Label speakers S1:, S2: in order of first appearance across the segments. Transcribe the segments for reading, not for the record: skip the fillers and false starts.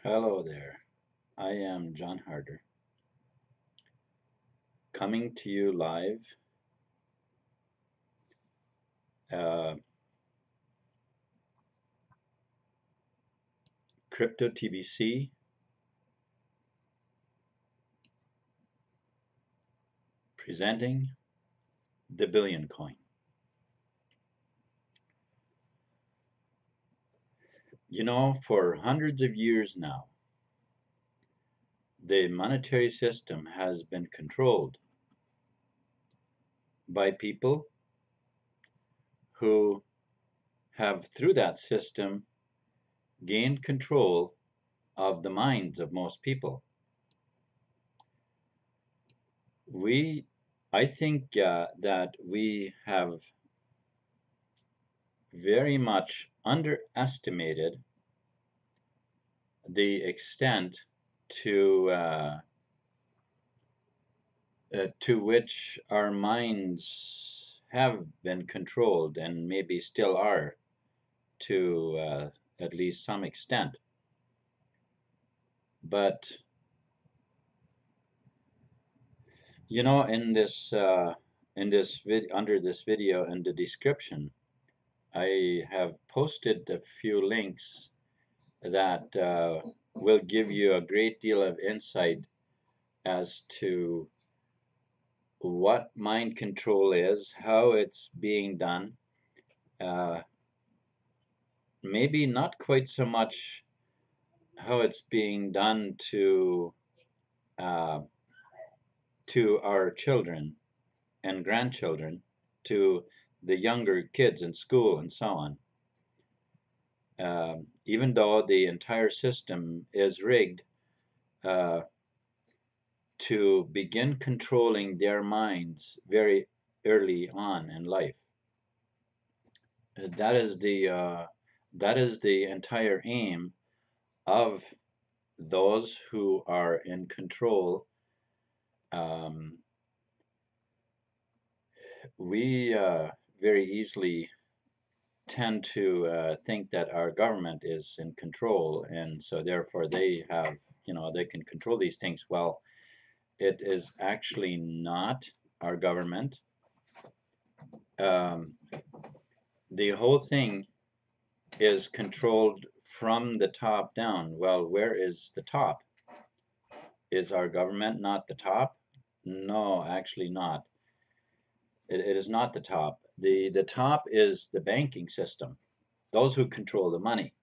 S1: Hello there. I am John Harder, coming to you live, uh, Crypto-TBC, presenting the Billion Coin. You know, for hundreds of years now, the monetary system has been controlled by people who have, through that system, gained control of the minds of most people. I think that we have very much underestimated the extent to to which our minds have been controlled and maybe still are to at least some extent. But you know, under this video in the description, I have posted a few links that will give you a great deal of insight as to what mind control is, how it's being done. Uh, Maybe not quite so much how it's being done uh, to our children and grandchildren, to the younger kids in school and so on. Even though the entire system is rigged uh, to begin controlling their minds very early on in life. That is the entire aim of those who are in control. Um, we very easily tend to think that our government is in control, and so therefore they have, they can control these things. Well, it is actually not our government. Um, the whole thing is controlled from the top down. Well, where is the top? Is our government not the top? No, actually not. It is not the top. The top is the banking system, those who control the money.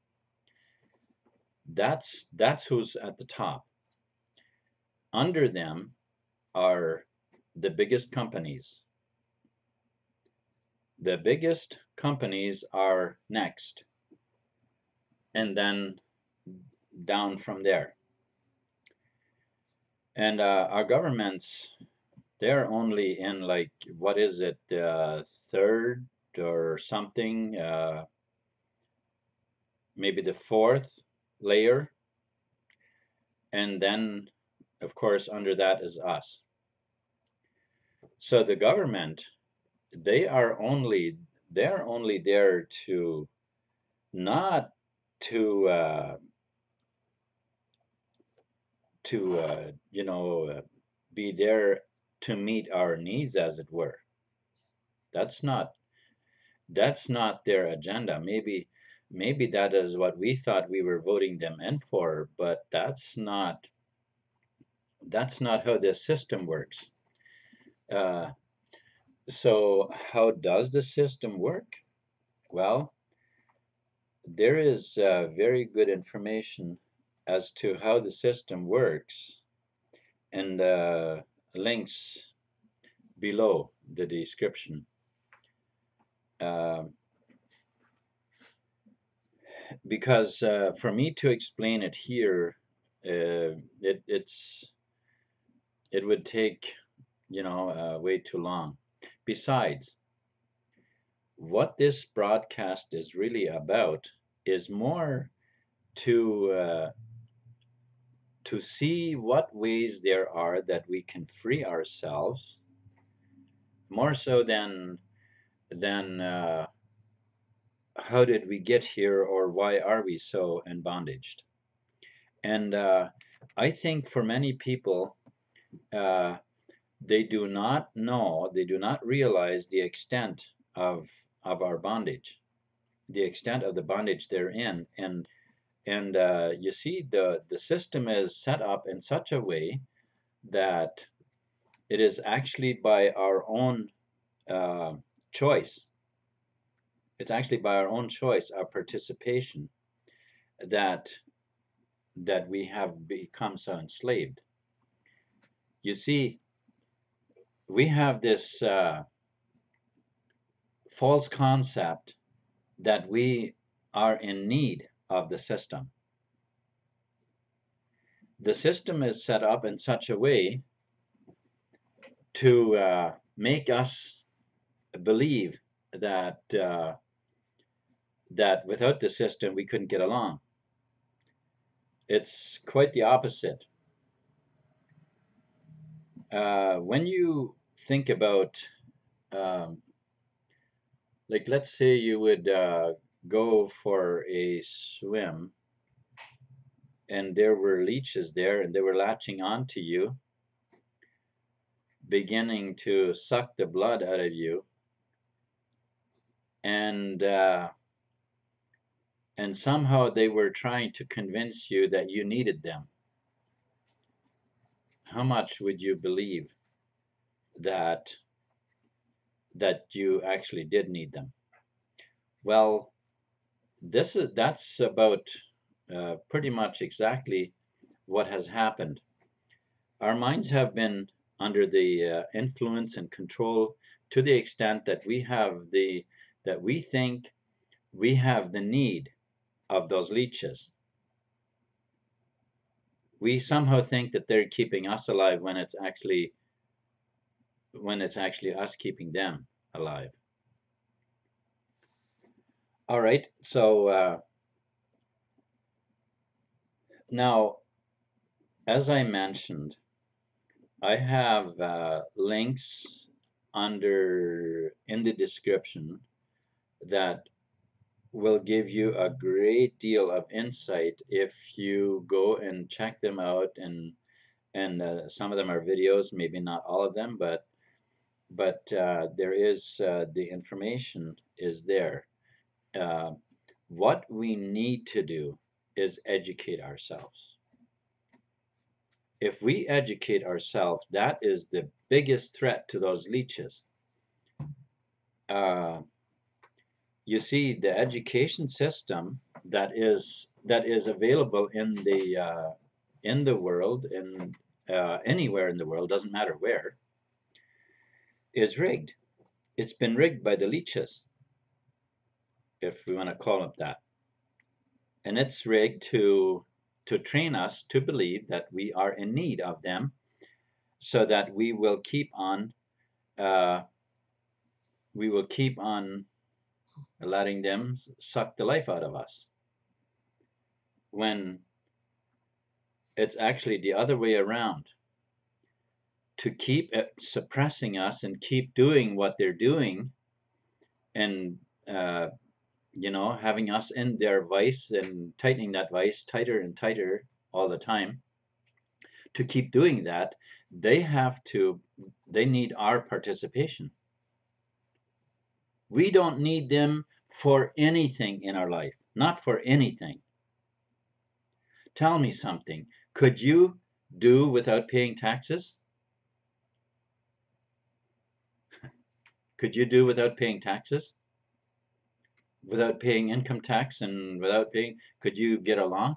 S1: That's who's at the top. Under them are the biggest companies. The biggest companies are next, and then down from there. And our governments, they're only in, like, what is it, third or something, maybe the fourth layer. And then, of course, under that is us. So the government, they are only there to not to be there to meet our needs, as it were. That's not their agenda. Maybe that is what we thought we were voting them in for, but that's not how this system works. Uh, so how does the system work? Well, there is very good information as to how the system works in the links below the description. Because for me to explain it here, it would take, way too long. Besides, what this broadcast is really about is more to see what ways there are that we can free ourselves, more so than how did we get here, or why are we so in bondage. And I think for many people, uh, they do not know, they do not realize the extent of our bondage, the extent of the bondage they're in. And you see, the system is set up in such a way that it is actually by our own uh, choice. It's actually by our own choice, our participation, that we have become so enslaved. You see, we have this false concept that we are in need of the system. The system is set up in such a way to make us believe that that without the system we couldn't get along. It's quite the opposite. When you think about, um, like, let's say you would go for a swim, and there were leeches there, and they were latching onto you, beginning to suck the blood out of you, and somehow they were trying to convince you that you needed them. How much would you believe that you actually did need them? Well, that's about pretty much exactly what has happened. Our minds have been under the influence and control to the extent that we think we have the need of those leeches. We somehow think that they're keeping us alive when it's actually us keeping them alive. All right, so now, as I mentioned, I have links in the description that will give you a great deal of insight if you go and check them out. And some of them are videos, maybe not all of them, but there is the information is there. What we need to do is educate ourselves. If we educate ourselves, that is the biggest threat to those leeches. You see, the education system that is available in the world, in anywhere in the world, doesn't matter where, is rigged. It's been rigged by the leeches, if we want to call it that. And it's rigged to train us to believe that we are in need of them, so that we will keep on letting them suck the life out of us, when it's actually the other way around. To keep suppressing us and keep doing what they're doing, and having us in their vice and tightening that vice tighter and tighter all the time. To keep doing that, they need our participation. We don't need them for anything in our life, not for anything. Tell me something. Could you do without paying taxes? Could you do without paying taxes? Without paying income tax and could you get along?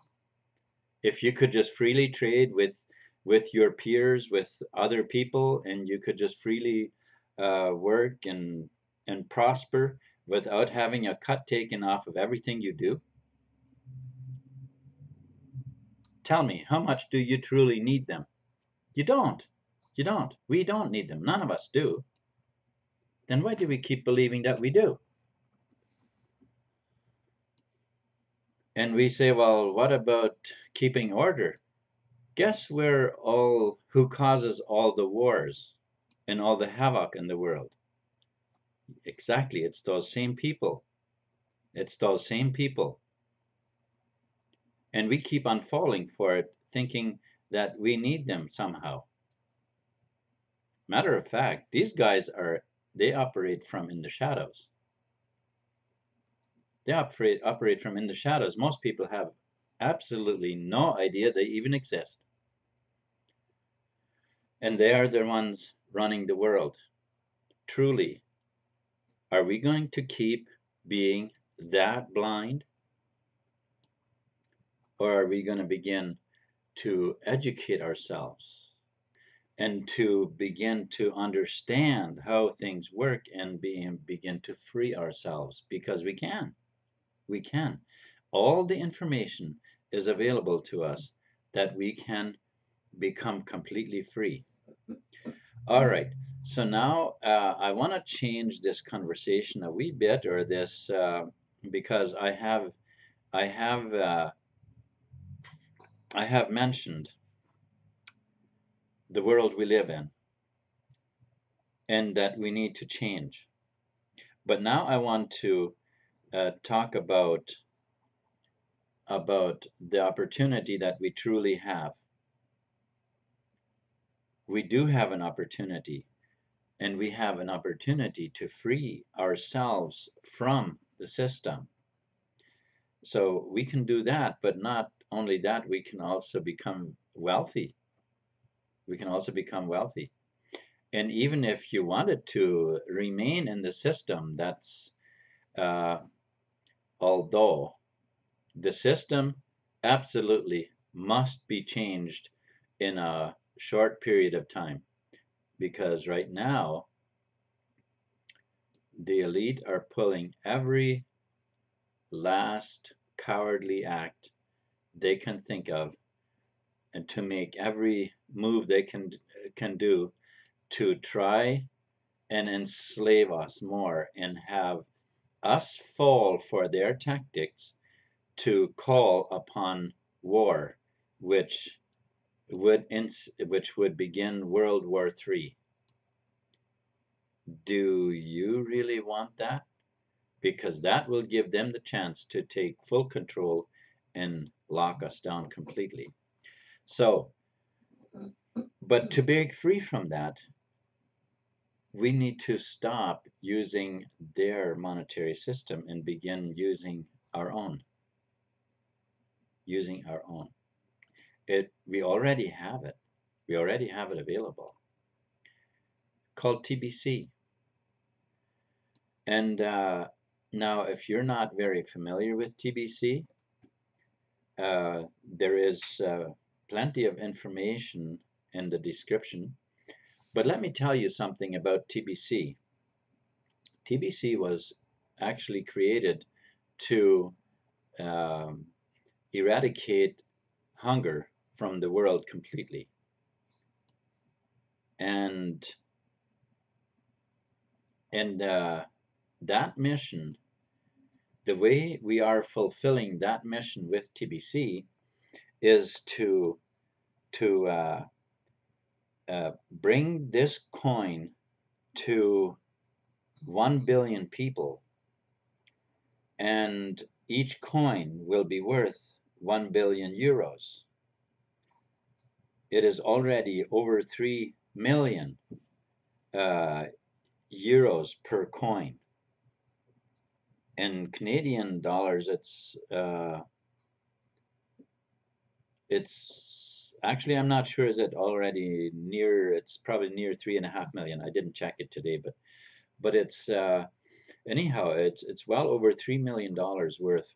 S1: If you could just freely trade with your peers, with other people, and you could just freely work and prosper without having a cut taken off of everything you do? Tell me, how much do you truly need them? You don't. You don't. We don't need them. None of us do. Then why do we keep believing that we do? And we say, well, what about keeping order? Guess who causes all the wars and all the havoc in the world? Exactly, it's those same people. It's those same people. And we keep on falling for it, thinking that we need them somehow. Matter of fact, these guys they operate from in the shadows. They operate from in the shadows. Most people have absolutely no idea they even exist. And they are the ones running the world. Truly, are we going to keep being that blind? Or are we going to begin to educate ourselves and to begin to understand how things work and begin to free ourselves? Because we can. We can. All the information is available to us that we can become completely free. All right. So now I want to change this conversation a wee bit, or this because I have I have mentioned the world we live in and that we need to change. But now I want to talk about the opportunity that we truly have. We do have an opportunity, and we have an opportunity to free ourselves from the system. So we can do that, but not only that, we can also become wealthy. We can also become wealthy. And even if you wanted to remain in the system, that's uh, although the system absolutely must be changed in a short period of time, because right now the elite are pulling every last cowardly act they can think of, and to make every move they can do to try and enslave us more and have us fall for their tactics to call upon war, which which would begin World War III. Do you really want that? Because that will give them the chance to take full control and lock us down completely. So, but to break free from that, we need to stop using their monetary system and begin using our own. Using our own. We already have it. We already have it available. Called TBC. And now, if you're not very familiar with TBC, there is plenty of information in the description. But let me tell you something about TBC. TBC was actually created to um, eradicate hunger from the world completely. And that mission, the way we are fulfilling that mission with TBC is to bring this coin to 1 billion people, and each coin will be worth 1 billion euros. It is already over 3 million euros per coin. In Canadian dollars, it's actually, I'm not sure, is it already near, it's probably near 3.5 million. I didn't check it today, but it's anyhow, it's well over $3 million worth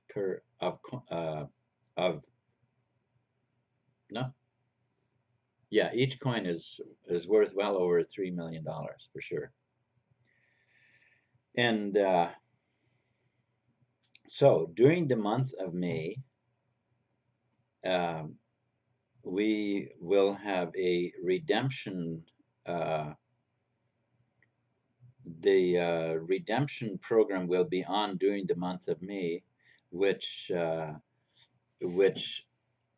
S1: of no, yeah, each coin is worth well over $3 million for sure. And so during the month of May, um, we will have a redemption. The redemption program will be on during the month of May, which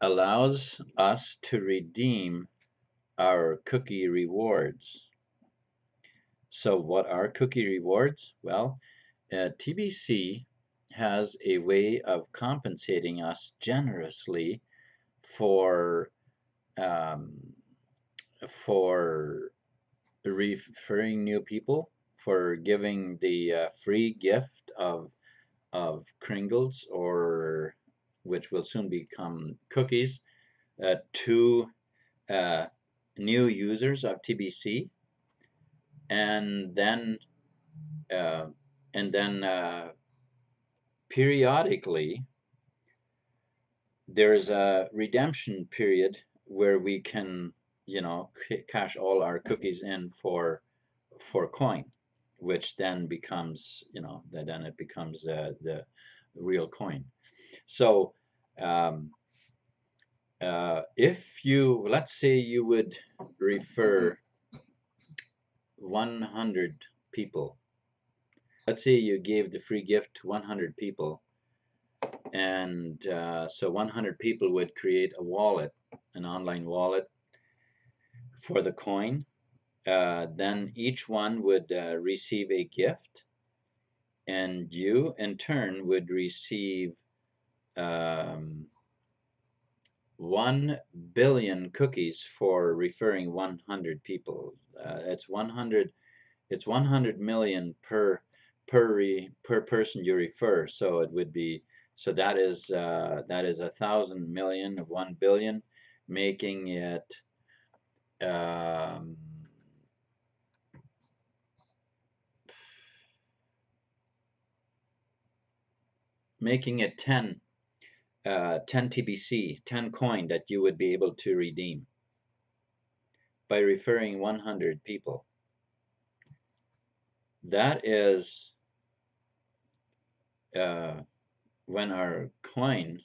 S1: allows us to redeem our cookie rewards. So what are cookie rewards? Well, TBC has a way of compensating us generously for um, for referring new people, for giving the free gift of Kringles, or which will soon become cookies, to uh, new users of TBC, and then uh, and then periodically there's a redemption period where we can, cash all our cookies in for coin, which then becomes, then it becomes the real coin. So um, if you, let's say you would refer 100 people, let's say you gave the free gift to 100 people, and so 100 people would create a wallet, an online wallet for the coin. Then each one would receive a gift, and you in turn would receive um, 1 billion cookies for referring 100 people. It's 100 million per person you refer. So it would be, so that is 1,000 million of 1 billion, making it um, making it 10 TBC, 10 coin that you would be able to redeem by referring 100 people. That is when our coin,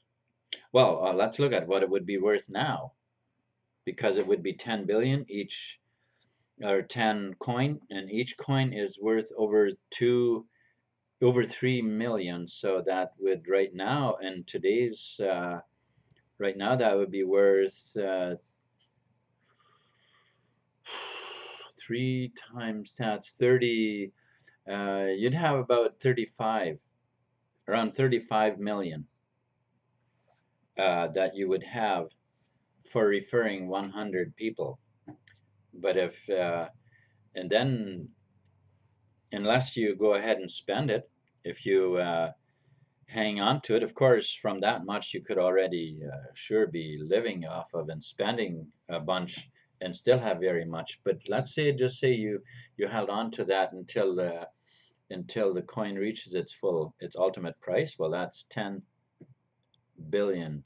S1: well, let's look at what it would be worth now, because it would be 10 billion each, or 10 coin, and each coin is worth over 3 million. So that would, right now, in today's right now, that would be worth 3 times that's 30. You'd have about 35, around 35 million that you would have for referring 100 people. But if and then, unless you go ahead and spend it, if you hang on to it, of course, from that much you could already sure be living off of and spending a bunch and still have very much. But let's say, just say you held on to that until the coin reaches its ultimate price. Well, that's 10 billion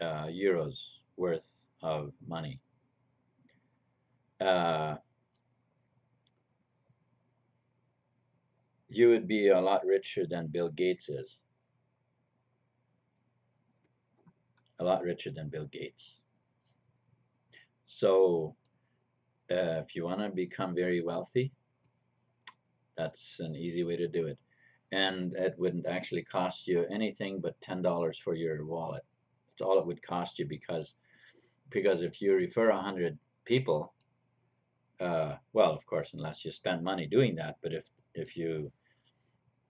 S1: euros worth of money. Uh, you would be a lot richer than Bill Gates is. A lot richer than Bill Gates. So if you want to become very wealthy, that's an easy way to do it. And it wouldn't actually cost you anything but $10 for your wallet. That's all it would cost you, because if you refer 100 people, well, of course, unless you spend money doing that, but if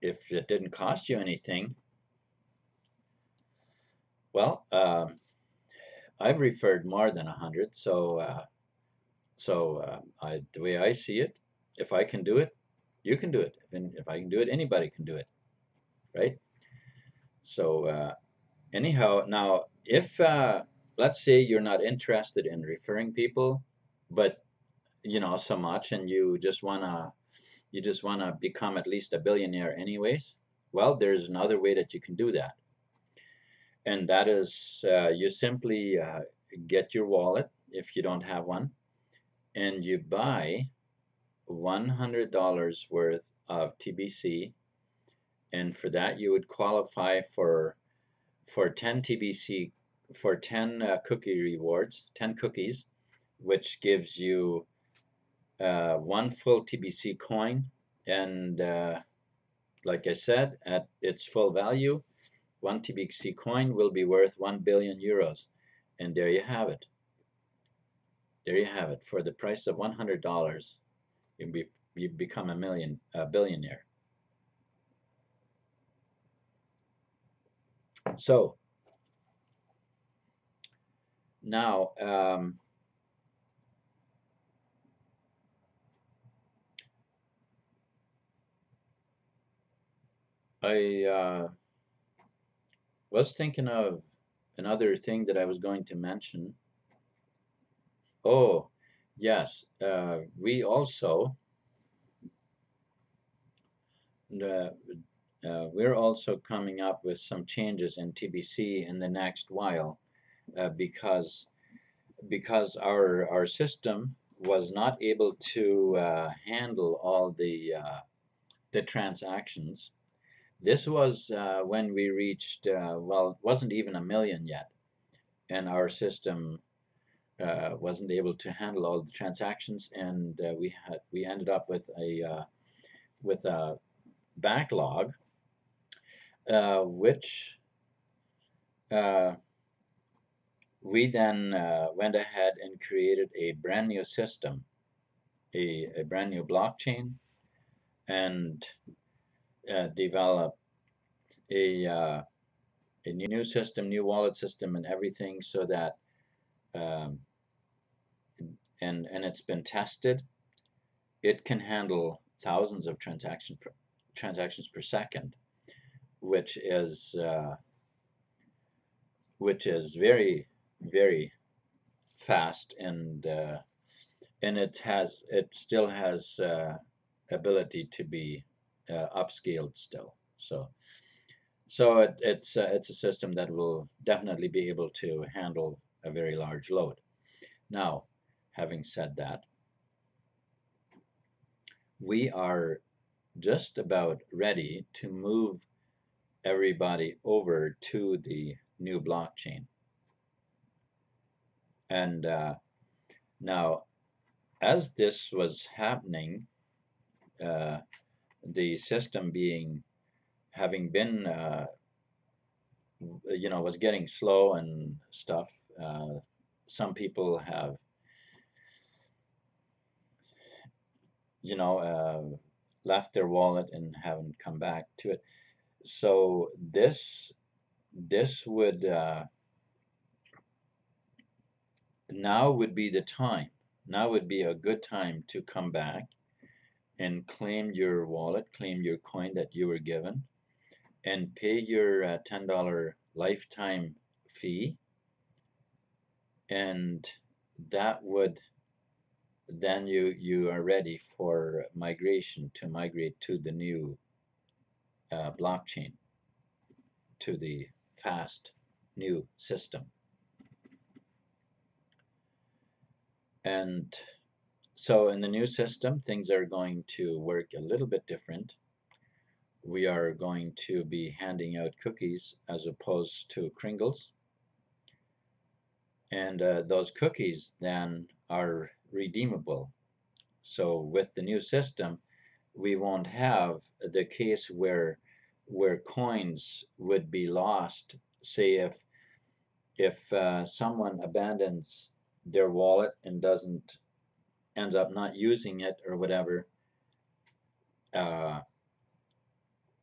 S1: it didn't cost you anything, well, I've referred more than 100, so the way I see it, if I can do it, you can do it. If I can do it, anybody can do it, right? So anyhow, now if let's say you're not interested in referring people, but so much, and you just wanna become at least a billionaire anyways, well, there's another way that you can do that, and that is you simply get your wallet if you don't have one, and you buy $100 worth of TBC, and for that you would qualify for 10 TBC, for 10 cookie rewards, 10 cookies, which gives you one full TBC coin, and like I said, at its full value, one TBC coin will be worth 1 billion euros, and there you have it. There you have it. For the price of $100, you become a billionaire. So now I was thinking of another thing that I was going to mention. Oh, yes, we also uh, we're also coming up with some changes in TBC in the next while, because our system was not able to handle all the transactions. This was when we reached well, it wasn't even a million yet, and our system wasn't able to handle all the transactions, and we ended up with a backlog, which uh, we then went ahead and created a brand new system, a brand new blockchain, and developed a a new system, new wallet system, and everything, so that um, and it's been tested. It can handle thousands of transactions per second, which is very, very fast, and it still has ability to be upscaled still. So it's a system that will definitely be able to handle a very large load. Now, having said that, we are just about ready to move everybody over to the new blockchain. And now, as this was happening, uh, the system being having been was getting slow and stuff. Some people have left their wallet and haven't come back to it. So this would now would be the time. Now would be a good time to come back and claim your wallet, claim your coin that you were given, and pay your $10 lifetime fee, and that would then you are ready for migration, to migrate to the new blockchain, to the fast new system. And so in the new system, things are going to work a little bit different. We are going to be handing out cookies as opposed to Kringles. And those cookies then are redeemable. So with the new system, we won't have the case where coins would be lost. Say if someone abandons their wallet and doesn't ends up not using it or whatever, uh,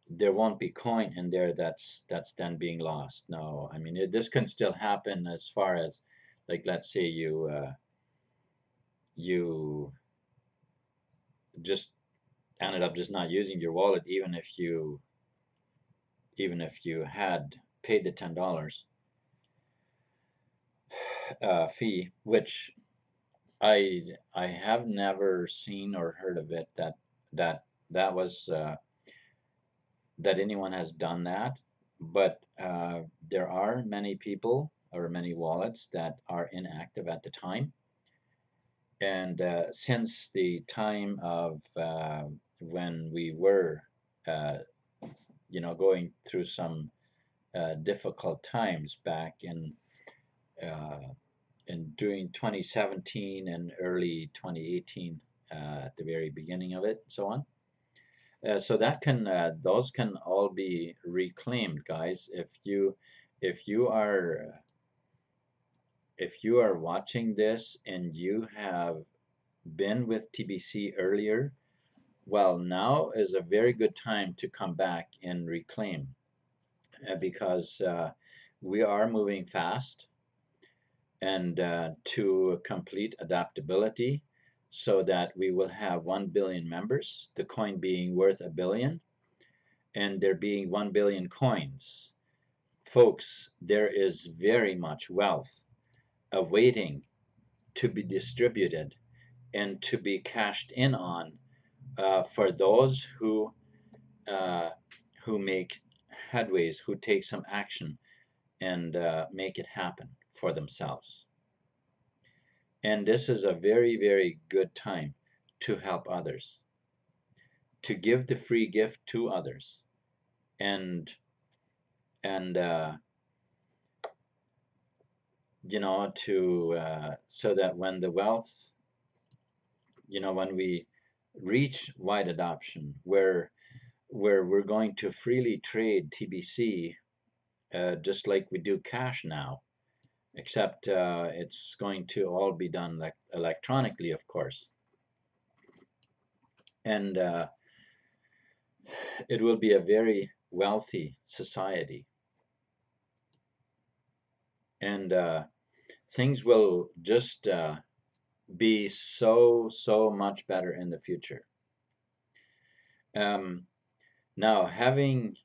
S1: there won't be coin in there that's then being lost. No, I mean this can still happen, as far as, like, let's say you just ended up just not using your wallet, even if you had paid the $10 fee, which I have never seen or heard of it, that that was that anyone has done that. But there are many people or many wallets that are inactive at the time, and since the time of when we were uh, going through some difficult times back uh, in during 2017 and early 2018, at the very beginning of it, and so on. So that can those can all be reclaimed, guys. If you are if you are watching this and you have been with TBC earlier, well, now is a very good time to come back and reclaim. because we are moving fast and to complete adaptability so that we will have 1 billion members, the coin being worth a billion, and there being 1 billion coins. Folks, there is very much wealth awaiting to be distributed and to be cashed in on for those uh, who make headways, who take some action and make it happen for themselves. And this is a very, very good time to help others, to give the free gift to others, and and to so that when the wealth, when we reach wide adoption, where we're going to freely trade TBC, just like we do cash now, except it's going to all be done electronically, of course, and it will be a very wealthy society, and things will just be so much better in the future. Now, having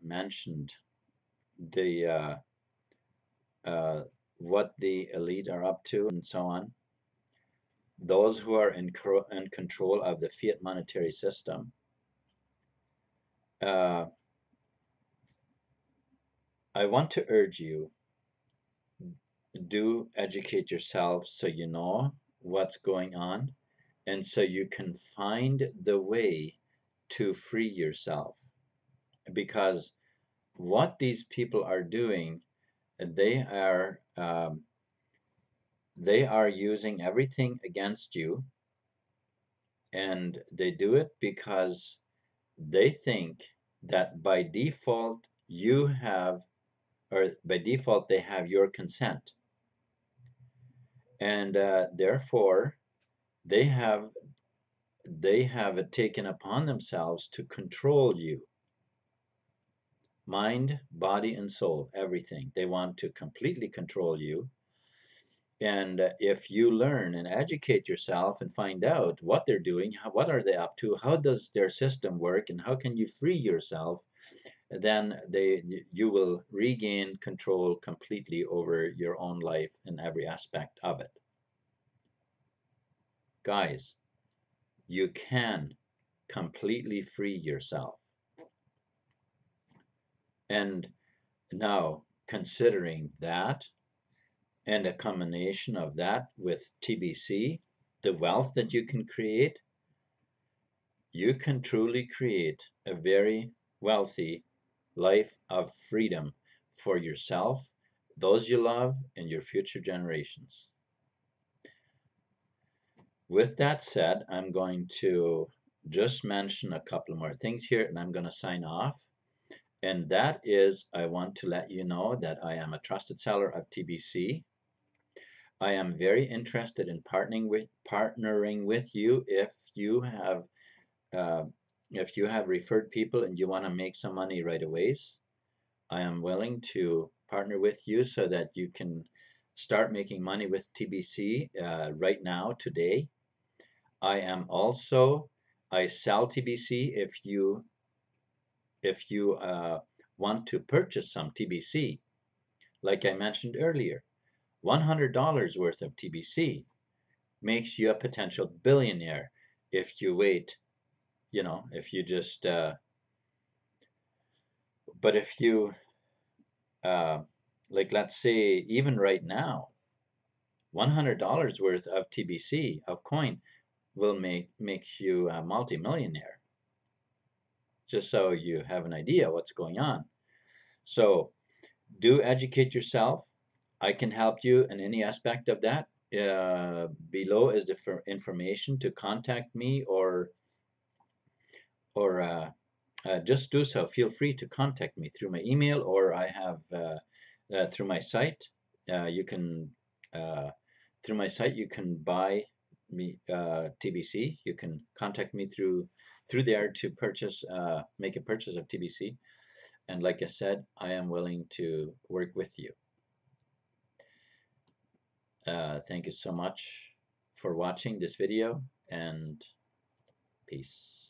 S1: mentioned the what the elite are up to and so on, those who are in control of the fiat monetary system, I want to urge you, do educate yourself so you know what's going on and so you can find the way to free yourself. Because what these people are doing, they are using everything against you, and they do it because they think that by default you have, or by default they have your consent, and therefore they have taken upon themselves to control you, mind, body, and soul, everything. They want to completely control you. And if you learn and educate yourself and find out what they're doing, what are they up to, how does their system work, and how can you free yourself, then you will regain control completely over your own life and every aspect of it. Guys, you can completely free yourself. And now, considering that, and a combination of that with TBC, the wealth that you can create, you can truly create a very wealthy life of freedom for yourself, those you love, and your future generations. With that said, I'm going to just mention a couple more things here, and I'm going to sign off. And that is, I want to let you know that I am a trusted seller of TBC. I am very interested in partnering with you if you have referred people and you want to make some money right away. I am willing to partner with you so that you can start making money with TBC right now, today. I sell TBC if you want to purchase some TBC. Like I mentioned earlier, $100 worth of TBC makes you a potential billionaire if you wait, if you just, but if you, like let's say even right now, $100 worth of TBC, of coin, will makes you a multimillionaire. Just so you have an idea what's going on. So do educate yourself. I can help you in any aspect of that. Below is the information to contact me, or just do so. Feel free to contact me through my email, or I have through my site. You can through my site you can buy me TBC. You can contact me through there to purchase, make a purchase of TBC. And like I said, I am willing to work with you. Thank you so much for watching this video, and peace.